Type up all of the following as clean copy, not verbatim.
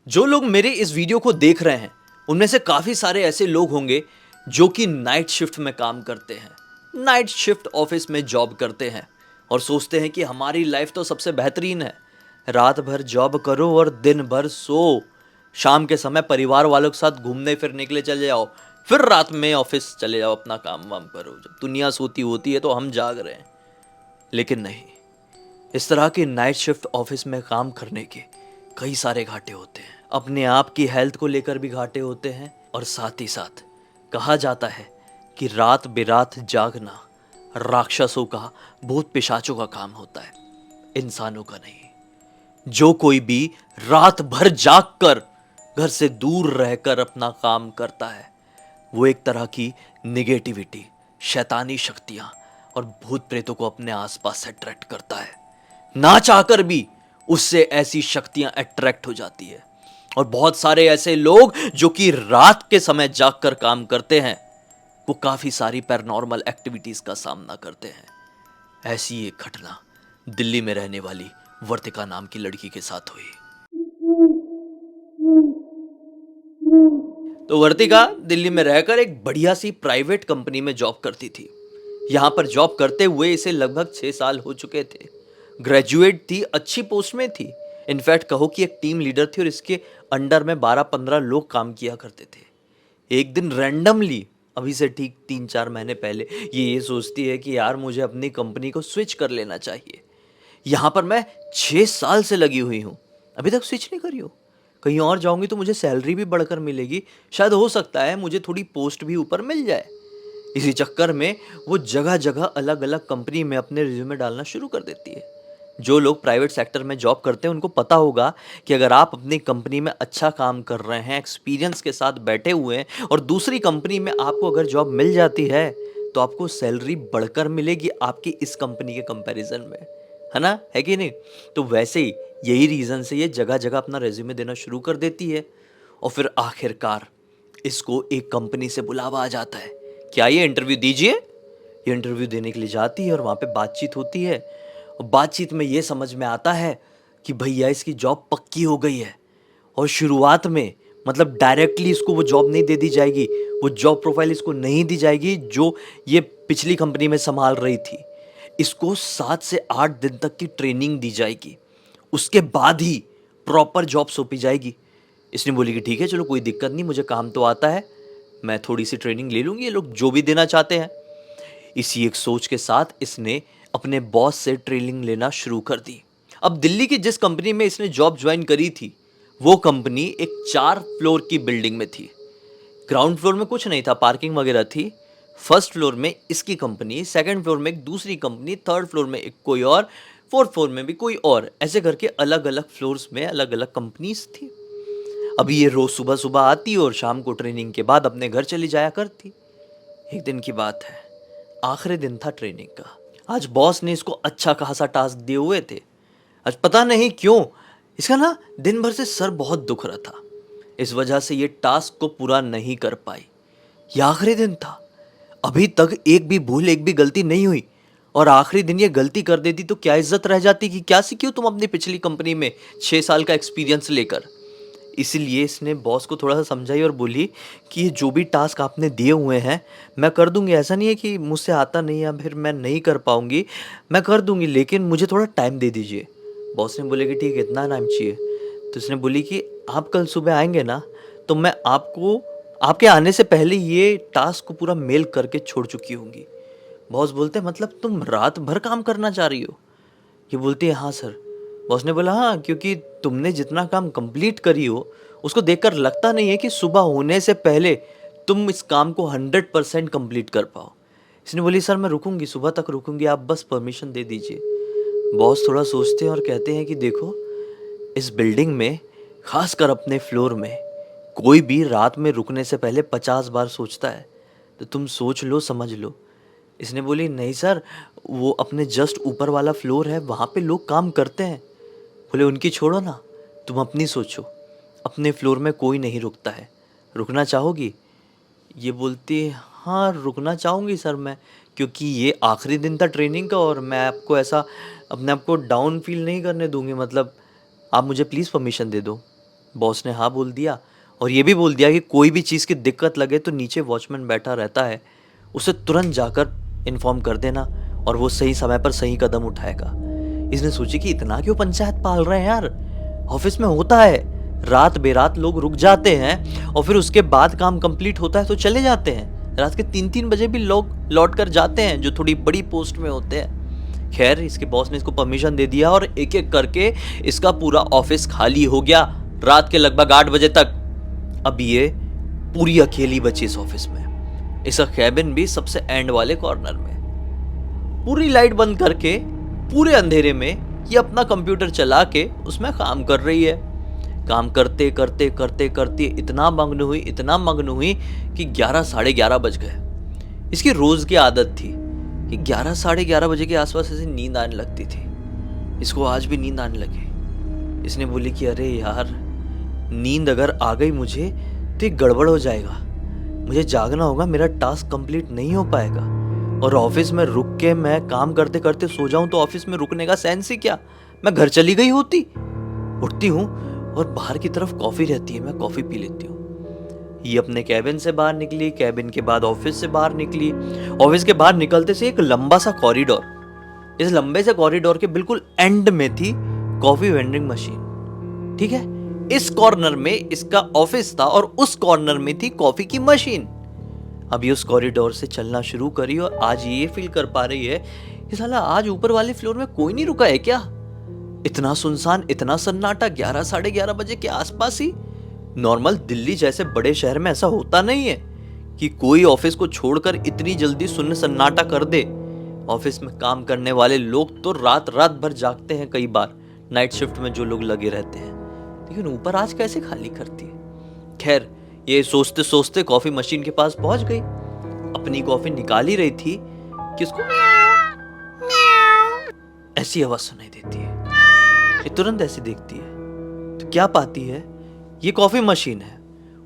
जो लोग मेरे इस वीडियो को देख रहे हैं उनमें से काफ़ी सारे ऐसे लोग होंगे जो कि नाइट शिफ्ट में काम करते हैं, नाइट शिफ्ट ऑफिस में जॉब करते हैं और सोचते हैं कि हमारी लाइफ तो सबसे बेहतरीन है। रात भर जॉब करो और दिन भर सो, शाम के समय परिवार वालों के साथ घूमने फिरने के लिए चले जाओ, फिर रात में ऑफिस चले जाओ, अपना काम वाम करो। जब दुनिया सोती होती है तो हम जाग रहे हैं। लेकिन नहीं, इस तरह के नाइट शिफ्ट ऑफिस में काम करने के कई सारे घाटे होते हैं। अपने आप की हेल्थ को लेकर भी घाटे होते हैं और साथ ही साथ कहा जाता है कि रात बेरात जागना राक्षसों का, भूत पिशाचों का काम होता है, इंसानों का नहीं। जो कोई भी रात भर जाग कर घर से दूर रहकर अपना काम करता है वो एक तरह की निगेटिविटी, शैतानी शक्तियां और भूत प्रेतों को अपने आसपास अट्रैक्ट करता है। ना चाहकर भी उससे ऐसी शक्तियां अट्रैक्ट हो जाती है। और बहुत सारे ऐसे लोग जो कि रात के समय जागकर काम करते हैं वो काफी सारी पैरानॉर्मल एक्टिविटीज का सामना करते हैं। ऐसी एक घटना दिल्ली में रहने वाली वर्तिका नाम की लड़की के साथ हुई। तो वर्तिका दिल्ली में रहकर एक बढ़िया सी प्राइवेट कंपनी में जॉब करती थी। यहाँ पर जॉब करते हुए इसे लगभग 6 साल हो चुके थे। ग्रेजुएट थी, अच्छी पोस्ट में थी। इनफैक्ट कहो कि एक टीम लीडर थी और इसके अंडर में 12-15 लोग काम किया करते थे। एक दिन रैंडमली, अभी से ठीक 3-4 महीने पहले, ये सोचती है कि यार मुझे अपनी कंपनी को स्विच कर लेना चाहिए। यहाँ पर मैं 6 साल से लगी हुई हूँ, अभी तक स्विच नहीं करी हो। कहीं और जाऊंगी तो मुझे सैलरी भी बढ़कर मिलेगी, शायद हो सकता है मुझे थोड़ी पोस्ट भी ऊपर मिल जाए। इसी चक्कर में वो जगह जगह अलग अलग कंपनी में अपने रिज्यूमे डालना शुरू कर देती है। जो लोग प्राइवेट सेक्टर में जॉब करते हैं उनको पता होगा कि अगर आप अपनी कंपनी में अच्छा काम कर रहे हैं, एक्सपीरियंस के साथ बैठे हुए हैं और दूसरी कंपनी में आपको अगर जॉब मिल जाती है तो आपको सैलरी बढ़कर मिलेगी आपकी इस कंपनी के कंपैरिजन में, है ना, है कि नहीं। तो वैसे ही यही रीज़न से ये जगह जगह अपना रेज्यूमे देना शुरू कर देती है और फिर आखिरकार इसको एक कंपनी से बुलावा आ जाता है, क्या ये इंटरव्यू दीजिए। ये इंटरव्यू देने के लिए जाती है और वहाँ पे बातचीत होती है और बातचीत में ये समझ में आता है कि भैया इसकी जॉब पक्की हो गई है। और शुरुआत में मतलब डायरेक्टली इसको वो जॉब नहीं दे दी जाएगी, वो जॉब प्रोफाइल इसको नहीं दी जाएगी जो ये पिछली कंपनी में संभाल रही थी। इसको 7 से 8 दिन तक की ट्रेनिंग दी जाएगी, उसके बाद ही प्रॉपर जॉब सौंपी जाएगी। इसने बोली कि ठीक है चलो कोई दिक्कत नहीं, मुझे काम तो आता है, मैं थोड़ी सी ट्रेनिंग ले लूँगी, ये लोग जो भी देना चाहते हैं। इसी एक सोच के साथ इसने अपने बॉस से ट्रेनिंग लेना शुरू कर दी। अब दिल्ली की जिस कंपनी में इसने जॉब ज्वाइन करी थी वो कंपनी एक 4 फ्लोर की बिल्डिंग में थी। ग्राउंड फ्लोर में कुछ नहीं था, पार्किंग वगैरह थी। फर्स्ट फ्लोर में इसकी कंपनी, सेकंड फ्लोर में एक दूसरी कंपनी, थर्ड फ्लोर में एक कोई और, फोर्थ फ्लोर में भी कोई और, ऐसे करके अलग अलग फ्लोर्स में अलग अलग कंपनीज थी। अभी ये रोज सुबह सुबह आती और शाम को ट्रेनिंग के बाद अपने घर चली जाया करती। एक दिन की बात है, आखिरी दिन था ट्रेनिंग का। आज बॉस ने इसको अच्छा खासा टास्क दिए हुए थे। आज पता नहीं क्यों इसका ना दिन भर से सर बहुत दुख रहा था, इस वजह से ये टास्क को पूरा नहीं कर पाई। ये आखिरी दिन था, अभी तक एक भी भूल, एक भी गलती नहीं हुई और आखिरी दिन ये गलती कर देती तो क्या इज्जत रह जाती कि क्या सीखी हो तुम अपनी पिछली कंपनी में 6 साल का एक्सपीरियंस लेकर। इसीलिए इसने बॉस को थोड़ा सा समझाई और बोली कि ये जो भी टास्क आपने दिए हुए हैं मैं कर दूंगी, ऐसा नहीं है कि मुझसे आता नहीं या फिर मैं नहीं कर पाऊंगी, मैं कर दूंगी, लेकिन मुझे थोड़ा टाइम दे दीजिए। बॉस ने बोले कि ठीक है, इतना टाइम चाहिए। तो इसने बोली कि आप कल सुबह आएंगे ना तो मैं आपको आपके आने से पहले ये टास्क को पूरा मेल करके छोड़ चुकी होंगी। बॉस बोलते मतलब तुम रात भर काम करना चाह रही हो। ये बोलती है हाँ सर। बॉस ने बोला हाँ, क्योंकि तुमने जितना काम कंप्लीट करी हो उसको देखकर लगता नहीं है कि सुबह होने से पहले तुम इस काम को 100% कंप्लीट कर पाओ। इसने बोली सर मैं रुकूंगी, सुबह तक रुकूंगी, आप बस परमिशन दे दीजिए। बॉस थोड़ा सोचते हैं और कहते हैं कि देखो, इस बिल्डिंग में, खासकर अपने फ्लोर में, कोई भी रात में रुकने से पहले 50 बार सोचता है, तो तुम सोच लो, समझ लो। इसने बोली नहीं सर, वो अपने जस्ट ऊपर वाला फ्लोर है, वहाँ पे लोग काम करते हैं। बोले उनकी छोड़ो ना, तुम अपनी सोचो, अपने फ्लोर में कोई नहीं रुकता है, रुकना चाहोगी। ये बोलती है हाँ रुकना चाहूँगी सर मैं, क्योंकि ये आखिरी दिन था ट्रेनिंग का और मैं आपको ऐसा अपने आप को डाउन फील नहीं करने दूंगी, मतलब आप मुझे प्लीज़ परमिशन दे दो। बॉस ने हाँ बोल दिया और ये भी बोल दिया कि कोई भी चीज़ की दिक्कत लगे तो नीचे वॉचमैन बैठा रहता है, उसे तुरंत जाकर इन्फॉर्म कर देना और वो सही समय पर सही कदम उठाएगा। इसने सोची कि इतना क्यों पंचायत पाल रहे हैं यार, ऑफिस में होता है, रात बेरात लोग रुक जाते हैं और फिर उसके बाद काम कंप्लीट होता है तो चले जाते हैं। रात के 3-3 बजे भी लोग लौट कर जाते हैं जो थोड़ी बड़ी पोस्ट में होते हैं। खैर इसके बॉस ने इसको परमिशन दे दिया और एक एक करके इसका पूरा ऑफिस खाली हो गया रात के लगभग 8 बजे तक। अब ये पूरी अकेली बची इस ऑफिस में, इसका कैबिन भी सबसे एंड वाले कॉर्नर में। पूरी लाइट बंद करके पूरे अंधेरे में ये अपना कंप्यूटर चला के उसमें काम कर रही है। काम करते करते करते करते इतना मग्न हुई कि 11 साढ़े 11 बज गए। इसकी रोज की आदत थी कि 11 साढ़े 11 बजे के आसपास ऐसे नींद आने लगती थी। इसको आज भी नींद आने लगी। इसने बोली कि अरे यार, नींद अगर आ गई मुझे तो ये गड़बड़ हो जाएगा, मुझे जागना होगा, मेरा टास्क कंप्लीट नहीं हो पाएगा। और ऑफिस में रुक के मैं काम करते करते सो जाऊं तो ऑफिस में रुकने का सेंस ही क्या, मैं घर चली गई होती। उठती हूँ और बाहर की तरफ कॉफी रहती है, मैं कॉफी पी लेती हूँ। ये अपने कैबिन से बाहर निकली, कैबिन के बाद ऑफिस से बाहर निकली। ऑफिस के बाहर निकलते से एक लंबा सा कॉरिडोर, इस लंबे से कॉरिडोर के बिल्कुल एंड में थी कॉफी वेंडिंग मशीन। ठीक है, इस कॉर्नर में इसका ऑफिस था और उस कॉर्नर में थी कॉफी की मशीन। अभी उस कॉरिडोर से चलना शुरू करी और आज ये फील कर पा रही है कि साला आज ऊपर वाले फ्लोर में कोई नहीं रुका है क्या। इतना सुनसान, इतना सन्नाटा 11 साढ़े 11 बजे के आसपास ही। नॉर्मल दिल्ली जैसे बड़े शहर में ऐसा होता नहीं है कि कोई ऑफिस को छोड़कर इतनी जल्दी सुन्न सन्नाटा कर दे। ऑफिस में काम करने वाले लोग तो रात रात भर जागते हैं, कई बार नाइट शिफ्ट में जो लोग लगे रहते हैं, लेकिन ऊपर आज कैसे खाली करती है। खैर ये सोचते सोचते कॉफी मशीन के पास पहुंच गई। अपनी कॉफी निकाल ही रही थी कि उसको ऐसी आवाज सुनाई देती है। ये तुरंत ऐसे देखती है तो क्या पाती है, ये कॉफी मशीन है,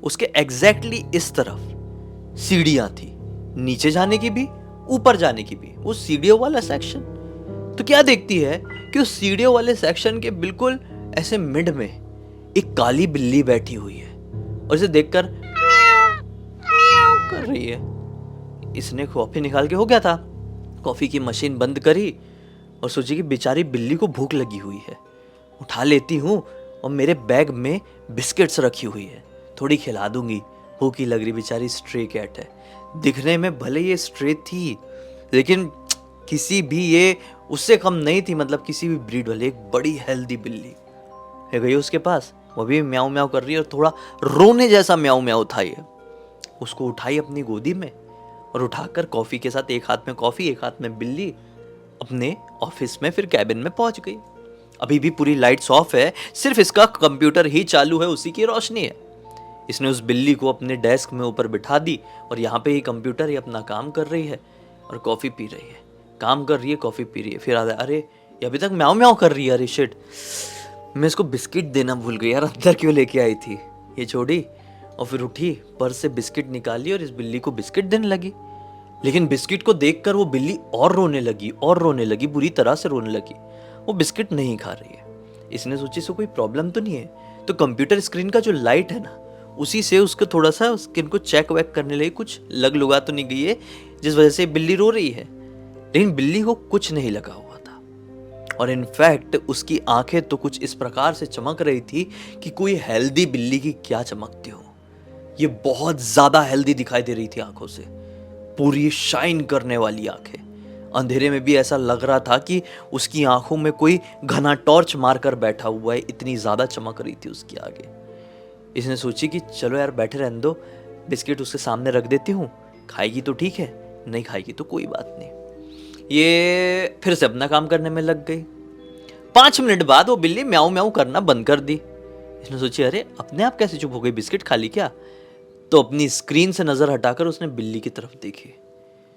उसके एग्जैक्टली इस तरफ सीढ़ियां थी, नीचे जाने की भी ऊपर जाने की भी, वो सीढ़ियों वाला सेक्शन। तो क्या देखती है कि उस सीढ़ियों वाले सेक्शन के बिल्कुल ऐसे मिड में एक काली बिल्ली बैठी हुई है और इसे देखकर कर रही है। इसने कॉफी निकाल के, हो गया था, कॉफी की मशीन बंद करी और सोची कि बेचारी बिल्ली को भूख लगी हुई है, उठा लेती हूँ और मेरे बैग में बिस्किट्स रखी हुई है, थोड़ी खिला दूंगी, भूख ही लग रही। बेचारी स्ट्रे कैट है, दिखने में भले ये स्ट्रे थी लेकिन किसी भी ये उससे कम नहीं थी, मतलब किसी भी ब्रीड वाली एक बड़ी हेल्दी बिल्ली है। गई उसके पास, वो भी म्याऊ म्याऊ कर रही है और थोड़ा रोने जैसा म्याऊ म्याऊ था ये। उसको उठाई अपनी गोदी में और उठाकर कॉफी के साथ, एक हाथ में कॉफी एक हाथ में बिल्ली, अपने ऑफिस में फिर कैबिन में पहुंच गई। अभी भी पूरी लाइट्स ऑफ है, सिर्फ इसका कंप्यूटर ही चालू है, उसी की रोशनी है। इसने उस बिल्ली को अपने डेस्क में ऊपर बिठा दी और यहाँ पे ही कंप्यूटर ही अपना काम कर रही है और कॉफी पी रही है, काम कर रही है, कॉफी पी रही है। फिर आता है, अरे ये अभी तक म्याऊ म्याऊ कर रही है, अरे शिट, मैं इसको बिस्किट देना भूल गई यार, अंदर क्यों लेके आई थी। ये छोड़ी और फिर उठी, पर्स से बिस्किट निकाली और इस बिल्ली को बिस्किट देने लगी। लेकिन बिस्किट को देखकर वो बिल्ली और रोने लगी, बुरी तरह से रोने लगी। वो बिस्किट नहीं खा रही है। इसने सोची इसको कोई प्रॉब्लम तो नहीं है, तो कंप्यूटर स्क्रीन का जो लाइट है ना, उसी से उसको थोड़ा सा स्किन को चेक वेक करने लगी, कुछ लग लुगा तो नहीं गई है जिस वजह से बिल्ली रो रही है। लेकिन बिल्ली को कुछ नहीं लगा हुआ था और इनफैक्ट उसकी आंखें तो कुछ इस प्रकार से चमक रही थी कि कोई हेल्दी बिल्ली की क्या चमकती हो। ये बहुत ज्यादा हेल्दी दिखाई दे रही थी आंखों से, पूरी शाइन करने वाली आंखें। अंधेरे में भी ऐसा लग रहा था कि उसकी आंखों में कोई घना टॉर्च मारकर बैठा हुआ है, इतनी ज्यादा चमक रही थी उसके आगे। इसने सोची कि चलो यार बैठे रहने दो, बिस्किट उसके सामने रख देती हूँ, खाएगी तो ठीक है, नहीं खाएगी तो कोई बात नहीं। ये फिर से अपना काम करने में लग गई। 5 मिनट बाद वो बिल्ली म्याऊ म्याऊ करना बंद कर दी। इसने सोची अरे अपने आप कैसे चुप हो गई, बिस्किट खा ली क्या। तो अपनी स्क्रीन से नजर हटाकर उसने बिल्ली की तरफ देखी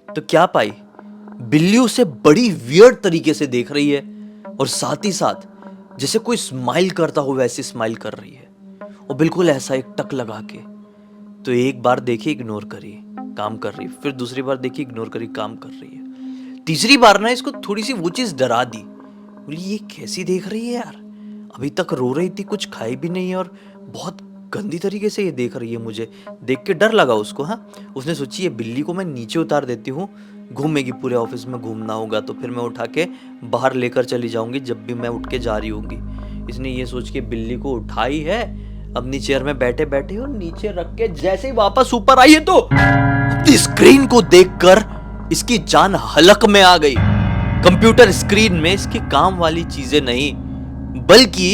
तो क्या पाई, बिल्ली उसे बड़ी वियर्ड तरीके से देख रही है और साथ ही साथ जैसे कोई स्माइल करता हो वैसे स्माइल कर रही है, और बिल्कुल ऐसा एक टक लगा के। तो एक बार देखी इग्नोर करी, काम कर रही, फिर दूसरी बार देखी इग्नोर करी, काम कर रही है। तीसरी बार ना इसको थोड़ी सी वो चीज डरा दी, बोली ये कैसी देख रही है यार, अभी तक रो रही थी, कुछ खाई भी नहीं और बहुत गंदी तरीके से ये देख रही है मुझे। देख के डर लगा उसको। हाँ, उसने सोची ये बिल्ली को मैं नीचे उतार देती हूँ, घूमेगी पूरे ऑफिस में, घूमना होगा तो फिर मैं उठा के बाहर लेकर चली जाऊंगी जब भी मैं उठ के जा रही होंगी। इसने ये सोच के बिल्ली को उठाई है अपनी चेयर में बैठे बैठे और नीचे रख के जैसे ही वापस ऊपर आई है तो अपनी स्क्रीन को देखकर इसकी जान हलक में आ गई। कंप्यूटर स्क्रीन में इसकी काम वाली चीजें नहीं बल्कि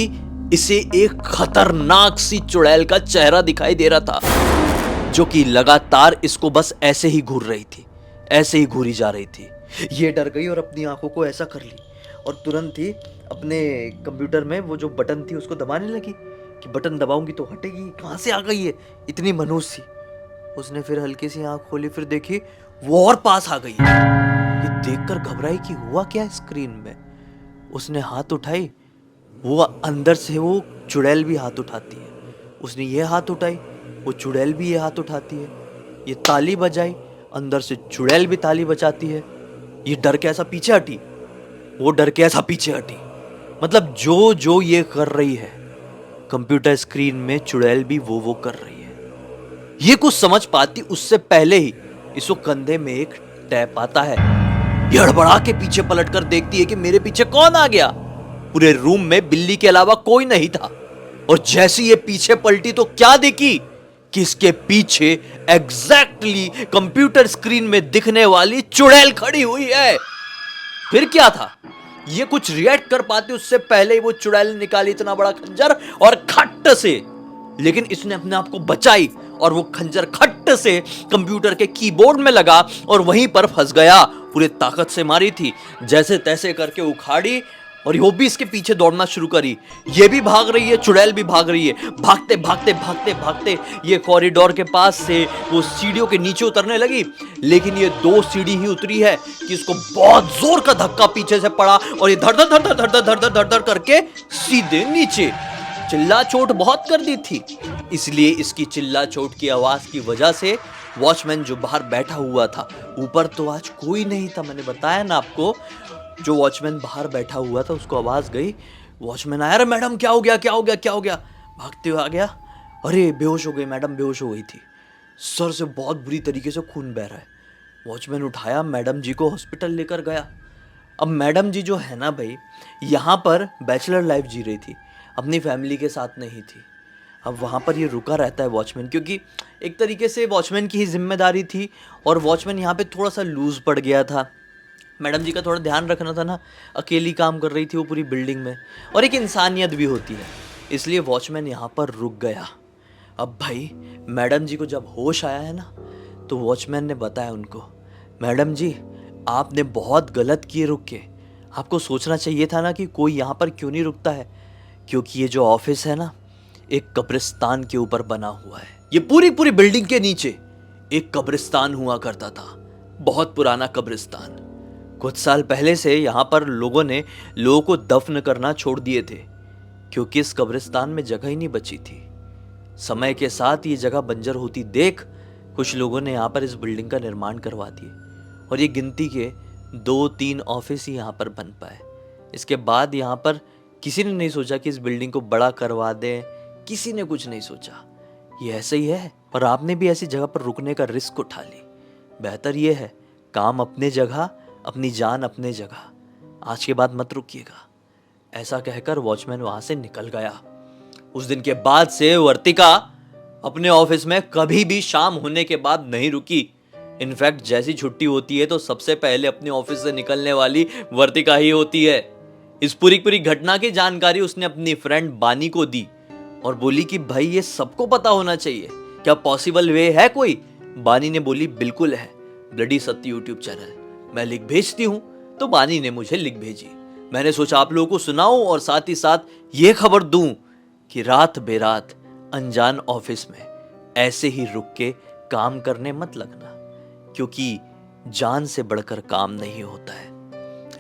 इसे एक खतरनाक सी चुड़ैल का चेहरा दिखाई दे रहा था, जो कि लगातार इसको बस ऐसे ही घूर रही थी, ऐसे ही घूरी जा रही थी। ये डर गई और अपनी आंखों को ऐसा कर ली और तुरंत ही अपने कंप्यूटर में वो जो बटन थी उसको दबाने लगी कि बटन दबाऊंगी तो हटेगी। कहां से आ गई है इतनी मनहूस सी। उसने फिर हल्की सी आंख खोली, फिर देखी वो और पास आ गई। ये देखकर घबराई कि हुआ क्या स्क्रीन में। उसने हाथ उठाई, वो अंदर से वो चुड़ैल भी हाथ उठाती है। उसने ये हाथ उठाई, वो चुड़ैल भी ये हाथ उठाती है। ये ताली बजाई, अंदर से चुड़ैल भी ताली बजाती है। ये डर के ऐसा पीछे हटी, वो डर के ऐसा पीछे हटी। मतलब जो जो ये कर रही है कंप्यूटर स्क्रीन में चुड़ैल भी वो कर रही है। ये कुछ समझ पाती उससे पहले ही इसको कंधे में एक टैप आता है। ये हड़बड़ा के पीछे पलटकर देखती है कि मेरे पीछे कौन आ गया। पूरे रूम में बिल्ली के अलावा कोई नहीं था और जैसे ये पीछे पलटी तो क्या देखी कि इसके पीछे एग्जैक्टली कंप्यूटर स्क्रीन में दिखने वाली चुड़ैल खड़ी हुई है। फिर क्या था, ये कुछ रिएक्ट कर पाती उससे पहले ही वो चुड़ैल निकाली इतना बड़ा खंजर और खट्ट से, लेकिन इसने अपने आप को बचाई और वो खंजर खट्ट से कंप्यूटर के कीबोर्ड में लगा और वहीं पर फंस गया। पूरे ताकत से मारी थी, जैसे तैसे करके उखाड़ी और वो भी इसके पीछे दौड़ना शुरू करी। ये भी भाग रही है, चुड़ैल भी भाग रही है। भागते भागते भागते भागते ये कॉरिडोर के पास से वो सीढ़ियों के नीचे उतरने लगी, लेकिन ये 2 सीढ़ी ही उतरी है कि इसको बहुत जोर का धक्का पीछे से पड़ा और ये धड़ धड़ धड़ धड़ धड़ धड़ धड़ धड़ धड़ करके सीधे नीचे। चिल्ला चोट बहुत कर दी थी, इसलिए इसकी चिल्ला चोट की आवाज की वजह से वॉचमैन जो बाहर बैठा हुआ था, ऊपर तो आज कोई नहीं था, मैंने बताया ना आपको, जो वॉचमैन बाहर बैठा हुआ था उसको आवाज गई। वॉचमैन आया, अरे मैडम क्या हो गया क्या हो गया क्या हो गया। भागते हुए आ गया, अरे बेहोश हो गई मैडम, बेहोश हो गई थी, सर से बहुत बुरी तरीके से खून बह रहा है। वॉचमैन उठाया, मैडम जी को हॉस्पिटल लेकर गया। अब मैडम जी जो है ना भाई, यहाँ पर बैचलर लाइफ जी रही थी, अपनी फैमिली के साथ नहीं थी। अब वहाँ पर ये रुका रहता है वॉचमैन, क्योंकि एक तरीके से वॉचमैन की ही जिम्मेदारी थी और वॉचमैन यहाँ पे थोड़ा सा लूज पड़ गया था। मैडम जी का थोड़ा ध्यान रखना था ना, अकेली काम कर रही थी वो पूरी बिल्डिंग में, और एक इंसानियत भी होती है, इसलिए वॉचमैन यहाँ पर रुक गया। अब भाई मैडम जी को जब होश आया है ना, तो वॉचमैन ने बताया उनको, मैडम जी आपने बहुत गलत किए रुक के, आपको सोचना चाहिए था ना कि कोई यहाँ पर क्यों नहीं रुकता है, क्योंकि ये जो ऑफिस है ना एक कब्रिस्तान के ऊपर बना हुआ है। ये पूरी पूरी बिल्डिंग के नीचे एक कब्रिस्तान हुआ करता था, बहुत पुराना कब्रिस्तान। कुछ साल पहले से यहाँ पर लोगों ने लोगों को दफन करना छोड़ दिए थे, क्योंकि इस कब्रिस्तान में जगह ही नहीं बची थी। समय के साथ ये जगह बंजर होती देख कुछ लोगों ने यहाँ पर इस बिल्डिंग का निर्माण करवा दिए और ये गिनती के 2-3 ऑफिस ही यहाँ पर बन पाए। इसके बाद यहाँ पर किसी ने नहीं सोचा कि इस बिल्डिंग को बड़ा करवा दें, किसी ने कुछ नहीं सोचा। ये ऐसे ही है और आपने भी ऐसी जगह पर रुकने का रिस्क उठा ली। बेहतर ये है, काम अपने जगह, अपनी जान अपने जगह, आज के बाद मत रुकिएगा। ऐसा कहकर वॉचमैन वहां से निकल गया। उस दिन के बाद से वर्तिका अपने ऑफिस में कभी भी शाम होने के बाद नहीं रुकी। इनफैक्ट जैसी छुट्टी होती है तो सबसे पहले अपने ऑफिस से निकलने वाली वर्तिका ही होती है। इस पूरी घटना की जानकारी उसने अपनी फ्रेंड बानी को दी और बोली कि भाई ये सबको पता होना चाहिए, क्या पॉसिबल वे है कोई? बानी ने बोली बिल्कुल है, ब्लडी सत्य यूट्यूब चैनल, मैं लिंक भेजती हूं। तो बानी ने मुझे लिंक भेजी, मैंने सोचा आप लोगों को सुनाऊं और साथ ही साथ ये खबर दूं कि रात बेरात अनजान ऑफिस में ऐसे ही रुक के काम करने मत लगना, क्योंकि जान से बढ़कर काम नहीं होता है।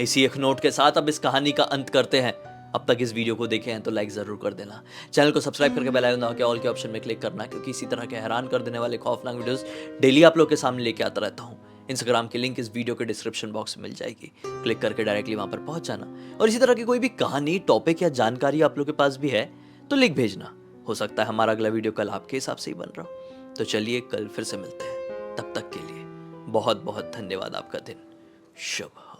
इसी एक नोट के साथ अब इस कहानी का अंत करते हैं। अब तक इस वीडियो को देखे हैं तो लाइक जरूर कर देना, चैनल को सब्सक्राइब करके बेल आइकन दबा के ऑल के ऑप्शन में क्लिक करना, क्योंकि इसी तरह के हैरान कर देने वाले खौफनाक वीडियोस डेली आप लोग के सामने लेके आता रहता हूँ। इंस्टाग्राम की लिंक इस वीडियो के डिस्क्रिप्शन बॉक्स में मिल जाएगी, क्लिक करके डायरेक्टली वहां पर पहुंच जाना। और इसी तरह की कोई भी कहानी, टॉपिक या जानकारी आप लोग के पास भी है तो लिंक भेजना, हो सकता है हमारा अगला वीडियो कल आपके हिसाब से ही बन रहा हो। तो चलिए कल फिर से मिलते हैं, तब तक के लिए बहुत बहुत धन्यवाद। आपका दिन शुभ हो।